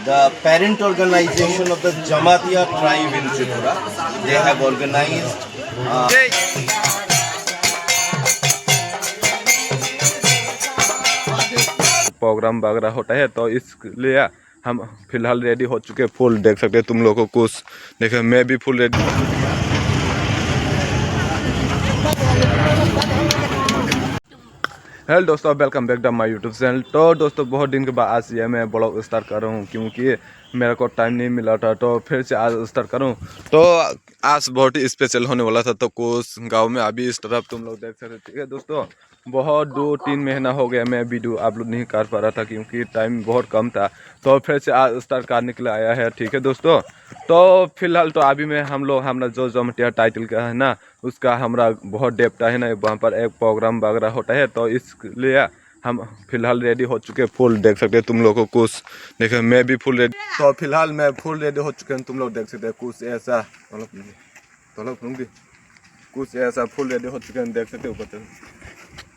the parent organization of the Jamatia tribe in Tripura. They have organized programme वगैरह होता है, तो इसलिए हम फिलहाल रेडी हो चुके हैं। फुल देख सकते हैं तुम लोगों को, कुछ देखे मैं भी फुल रेडी। हेलो दोस्तों, welcome back to my YouTube channel. तो दोस्तों बहुत दिन के बाद आज ये मैं ब्लॉग स्टार्ट कर रहा हूँ, क्योंकि मेरे को टाइम नहीं मिला था, तो फिर से आज स्टार्ट करूँ। तो आज बहुत ही स्पेशल होने वाला था। तो कुछ गांव में अभी इस तरफ तुम लोग देख सकते, ठीक है दोस्तों। बहुत 2-3 महीना हो गया मैं वीडियो अपलोड नहीं कर पा रहा था, क्योंकि टाइम बहुत कम था। तो फिर से आज स्टार्ट करने के लिए आया है, ठीक है दोस्तों। तो फिलहाल तो अभी में हम लोग हमारा जो जमटिया टाइटल का है ना, उसका हमारा बहुत डेप्टा है ना, वहाँ पर एक प्रोग्राम वगैरह होता है, तो इसलिए हम फिलहाल रेडी हो चुके हैं। फुल देख सकते हैं तुम लोगों को, कुछ देखे मैं भी फुल रेडी। तो फिलहाल मैं फुल रेडी हो चुके हैं, तुम लोग देख सकते हैं। कुछ ऐसा कुछ ऐसा फुल रेडी हो चुके हैं, देख सकते हो ऊपर।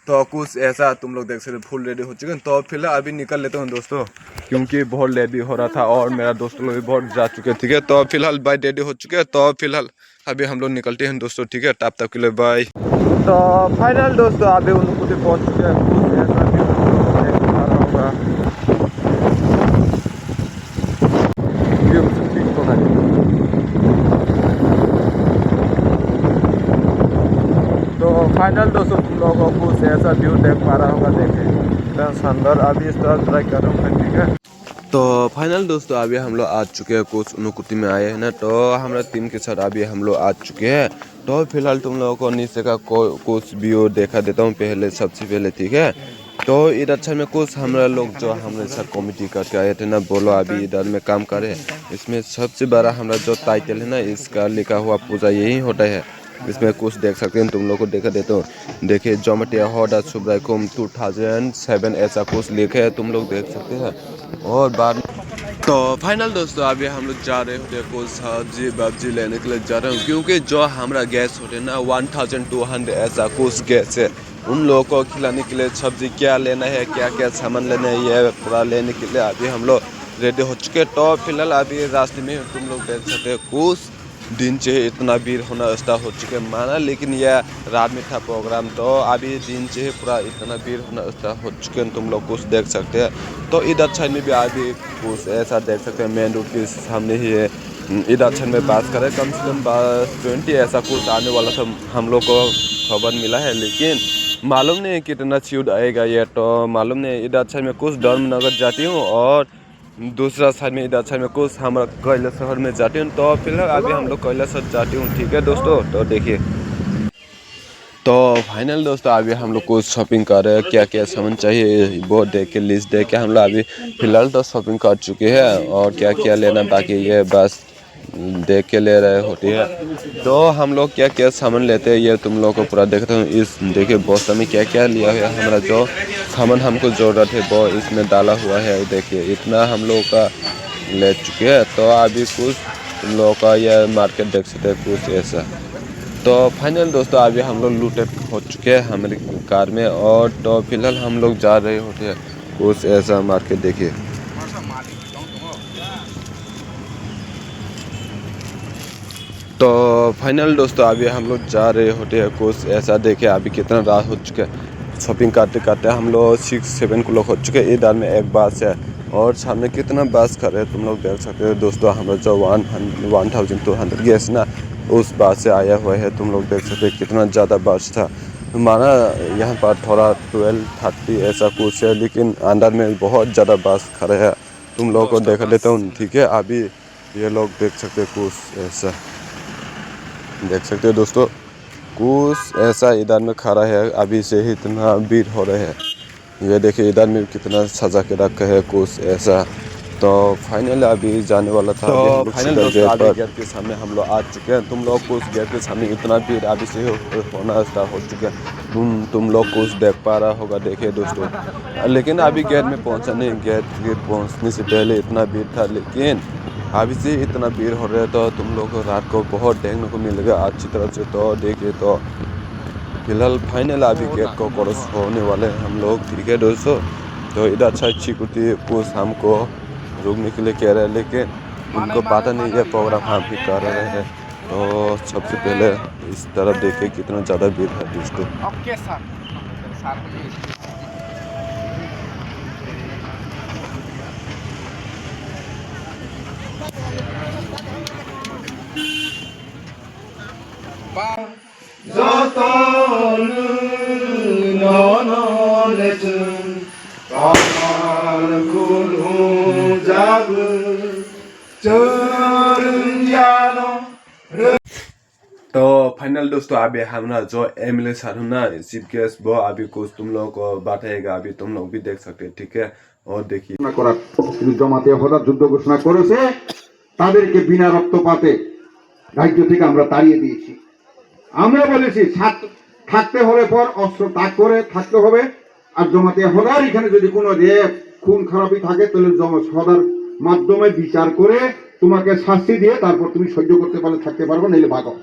तो कुछ ऐसा तुम लोग देख सकते फुल रेडी हो चुके हैं। तो फिलहाल अभी निकल लेते हैं दोस्तों, क्योंकि बहुत रेडी हो रहा था और मेरा दोस्त लोग भी बहुत जा चुके हैं, ठीक है। तो फिलहाल बाय रेडी हो चुके हैं। तो फिलहाल अभी हम लोग निकलते हैं दोस्तों, ठीक है। तब तक के लिए बाय। तो फाइनल दोस्तों अभी उनको पहुँच चुके हैं। कुछ ऐसा भी होगा, तो फाइनल दोस्तों तुम लोगों को कुछ ऐसा व्यू देख पा रहा होगा, देखे इतना शानदार। अभी इस तरह ट्राई कर रहा हूँ, ठीक है। तो फाइनल दोस्तों अभी हम लोग आ चुके हैं, कुछ अनुकुटी में आए हैं ना, तो हमारा टीम के साथ अभी हम लोग आ चुके हैं। तो फिलहाल तुम लोगों को नीचे का कुछ व्यू देखा देता हूँ पहले, सबसे पहले, ठीक है। तो इधर अच्छा में कुछ हमारा लोग जो हमारे साथ कॉमेडी करके आए थे ना, बोलो अभी इधर में काम करे। इसमें सबसे बड़ा हमारा जो टाइटल है ना, इसका लिखा हुआ पूजा यही होता है। इसमें कुछ देख सकते हैं, तुम लोग को देखा देता हूँ। देखिए जमटिया हॉडा सुब्राकुम 2007 ऐसा कुछ लिखे है, तुम लोग देख सकते हैं। और बाद तो फाइनल दोस्तों अभी हम लोग जा रहे होते हैं कुछ सब्जी वब्जी लेने के लिए जा रहे हैं, क्योंकि जो हमारा गैस होते हैं ना 1200 ऐसा कुछ गैस है। उन लोगों को खिलाने के लिए सब्जी क्या लेना है, क्या क्या सामान लेना है, ये पूरा लेने के लिए अभी हम लोग रेडी हो चुके हैं। तो फिलहाल अभी रास्ते में तुम लोग देख सकते हैं, कुछ दिन से इतना भीड़ होना स्टार्ट हो चुके हैं माना, लेकिन यह रात में था प्रोग्राम, तो अभी दिन से पूरा इतना भीड़ होना स्टार्ट हो चुके हैं, तुम लोग कुछ देख सकते हैं। तो इधर साइड में भी अभी कुछ ऐसा देख सकते हैं, मेन रोड के सामने ही है। इधर साइड में बात करें कम से कम 20 ऐसा कुछ आने वाला था, हम लोग को खबर मिला है, लेकिन मालूम नहीं कितना सीट आएगा ये, तो मालूम नहीं। इधर साइड में कुछ धर्मनगर जाती हूँ और दूसरा साइड में इधर साइड में कुछ हम कैलाश शहर में जाते हैं। तो फिलहाल अभी हम लोग कैलाश शहर जाते हूँ, ठीक है दोस्तों। तो देखिए, तो फाइनल दोस्तों अभी हम लोग कुछ शॉपिंग कर रहे हैं, क्या क्या सामान चाहिए वो देख के लिस्ट देख के हम लोग अभी फिलहाल तो शॉपिंग कर चुके हैं, और क्या क्या लेना बाकी ये बस देख के ले रहे होती है। तो हम लोग क्या क्या सामान लेते हैं ये तुम लोग को पूरा देखते हैं। इस देखिए बॉक्स में क्या क्या लिया है, हमारा जो सामान हमको ज़रूरत है वो इसमें डाला हुआ है। देखिए इतना हम लोग का ले चुके हैं। तो अभी कुछ तुम लोगों का यह मार्केट देख सकते हैं, कुछ ऐसा। तो फाइनल दोस्तों अभी हम लोग लूटेड हो चुके हैं हमारी कार में, और तो फिलहाल हम लोग जा रहे होते हैं कुछ ऐसा मार्केट, देखिए। तो फाइनल दोस्तों अभी हम लोग जा रहे होते हैं कुछ ऐसा, देखिए अभी कितना रात हो चुका है। शॉपिंग करते करते हम लोग 6-7 लोग हो चुके हैं। इधर में एक बस है और सामने कितना बस खड़े हैं, तुम लोग देख सकते हो दोस्तों। हमारा जो 1200 गैस ना, उस बस से आया हुआ है, तुम लोग देख सकते हैं कितना ज़्यादा बस था। माना यहाँ पर थोड़ा 12:30 ऐसा कुछ है, लेकिन अंदर में बहुत ज़्यादा बस खड़े हैं, तुम लोगों को देख लेता हूँ, ठीक है। अभी ये लोग देख सकते हैं कुछ ऐसा, देख सकते हो दोस्तों, कुछ ऐसा इधर में खड़ा है। अभी से ही इतना भीड़ हो रहा है, ये देखिए इधर में कितना सजा के रखा है कुछ ऐसा। तो फाइनल अभी जाने वाला था। तो फाइनल गेट के सामने हम लोग आ चुके हैं। तुम लोग कुछ गेट के सामने इतना भीड़ अभी से होना स्टार्ट हो चुका है, तुम लोग कुछ देख पा रहा होगा, देखिए दोस्तों। लेकिन अभी गेट में पहुंचा नहीं, गेट के पहुंचने से पहले इतना भीड़ था, लेकिन अभी से इतना भीड़ हो रहा है। तो तुम लोग को रात को बहुत देखने को मिलेगा अच्छी तरह से। तो देखिए, तो फिलहाल फाइनल अभी गेट को क्रॉस होने वाले हैं हम लोग, ठीक है दोस्तों। तो इधर अच्छा सिक्योरिटी कुछ हमको रुकने के लिए कह रहे हैं, लेकिन उनको पता नहीं है प्रोग्राम हम ही कर रहे हैं। तो सबसे पहले इस तरफ देखिए कितना ज़्यादा भीड़ है दोस्तों। तो फाइनल दोस्तों अभी हमारा जो एमएलए सर है ना चीफ गेस्ट वो अभी कुछ तुम लोग को बताएगा, अभी तुम लोग भी देख सकते हैं, ठीक है। और देखिए জমাতে হঠাৎ যুদ্ধ ঘোষণা করেছে, তাদেরকে বিনা রক্তপাতে রাজ্য থেকে আমরা তাড়িয়ে দিয়েছি। আমরা বলেছি থাকতে হবে পর অস্ত্র ত্যাগ করে থাকতে হবে। আর জমাতে হদার এখানে যদি কোনো রেপ খুন খারাপি থাকে তাহলে সদার মাধ্যমে বিচার করে তোমাকে শাস্তি দিয়ে তারপর তুমি সহ্য করতে পারলে থাকতে পারবে, নাইলে ভাগো।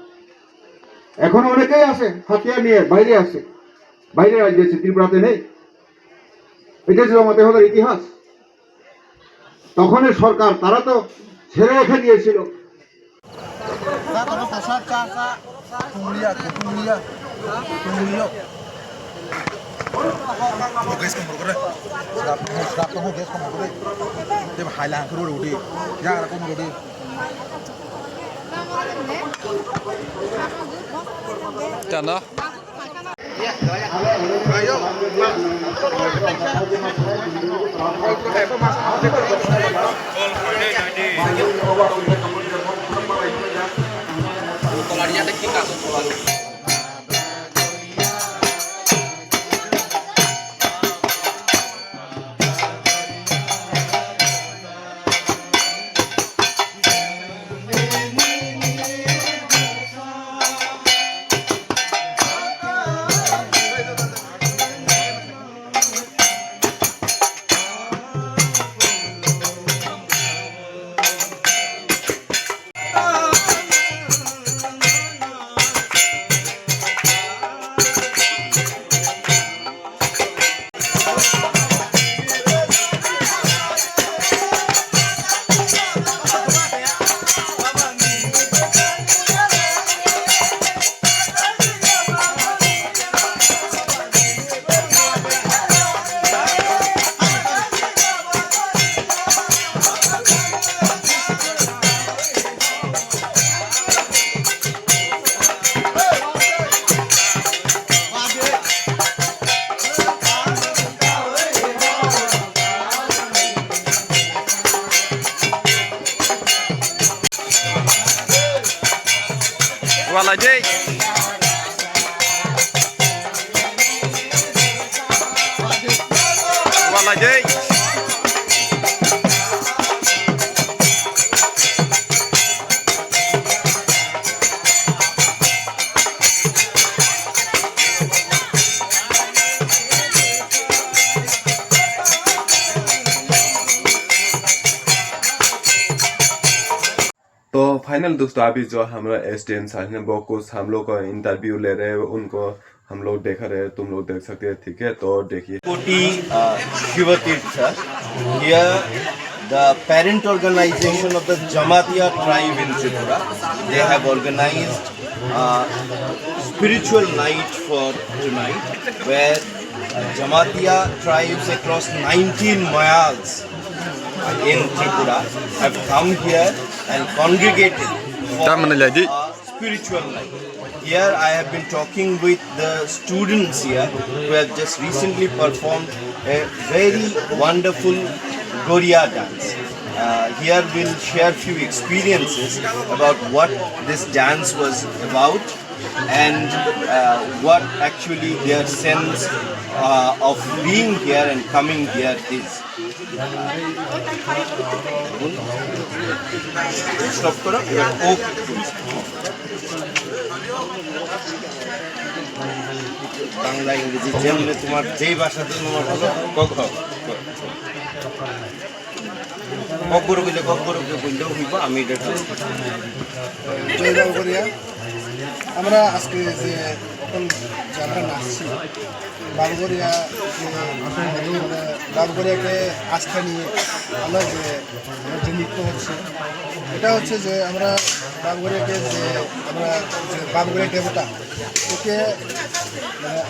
এখন অনেকেই আছে হাতিয়ার নিয়ে বাইরে আছে, বাইরে রাজ্যে আছে, ত্রিপুরাতে নেই। এটা ছিল জমাতে হদার ইতিহাস। তখনের সরকার তারা তো ছেড়ে রেখে দিয়েছিল। वाला जय वाला जय तो फाइनल दोस्तों अभी जो हमारा एसडीएम सर है वो कुछ हम लोग को इंटरव्यू ले रहे हैं, उनको हम लोग देख रहे हैं, तुम लोग देख सकते हैं, ठीक है। तो देखिए Koti Shivatirtha. Here, the parent organization of the Jamatia tribe in Tripura, they have organized a spiritual night for tonight, where Jamatia tribes across 19 mayals in Tripura have come here and congregated for a spiritual night. Here I have been talking with the students here who have just recently performed a very wonderful Goriya dance. Here we'll share few experiences about what this dance was about and what actually their sense of being here and coming here is. Stop karo. Bangla ইংরেজি যেমনি তোমার যেই ভাষাতে তোমার ভালো ককবর কইলে ককবর কইলেও হইব আমি এটা আমরা আজকে যে এখন যে আমরা নাচছি বাবগরিয়া বাবগরিয়াকে আস্থা নিয়ে আমরা যে নৃত্য হচ্ছে এটা হচ্ছে যে আমরা বাবগরিয়াকে যে আমরা যে বাবগরিয়া দেবতা ওকে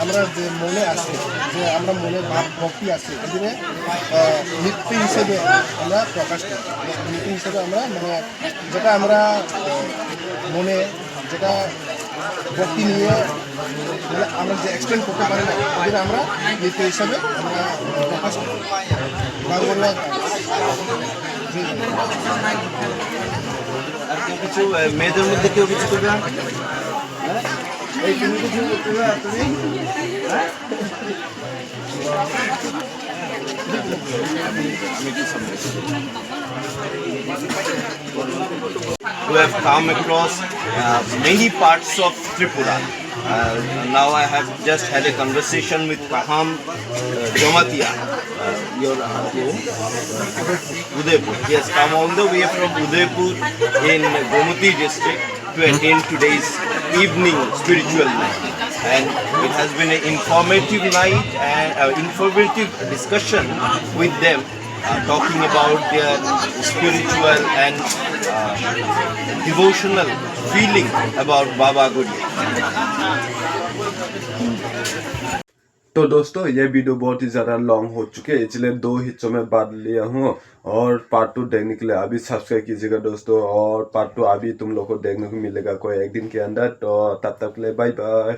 আমরা যে মনে আছে যে আমরা মনে ভাব ভক্তি আছে এদিনে নৃত্য হিসেবে আমরা প্রকাশ করি নৃত্য হিসেবে আমরা মানে যেটা আমরা মনে যেটা ভক্তি নিয়ে মানে আমরা যে এক্সটেন্ড করতে পারি না ওদের আমরা নৃত্য হিসাবে আমরা প্রকাশ করি বাবগরিয়া আর কেউ কিছু মেয়েদের মধ্যে কেউ কিছু করবে না? হ্যাঁ? এই তুমি কিছু করবে আর তুমি? হ্যাঁ? We have come across many parts of Tripura. Now I have just had a conversation with Kaham Jamatia, your home, Udaipur. He has come all the way from Udaipur in Gomati district to attend today's evening spiritual night. And it has been an informative night and informative discussion with them, talking about their spiritual and devotional feeling about Baba Guri. तो दोस्तों ये video बहुत ही ज़्यादा long हो चुके हैं, इसलिए 2 हिस्सों में बांट लिया हूँ। और पार्ट 2 देखने के लिए अभी सब्सक्राइब कीजिएगा दोस्तों, और पार्ट 2 अभी तुम लोग को देखने को मिलेगा कोई एक दिन के अंदर। तो तब तक के लिए बाय बाय।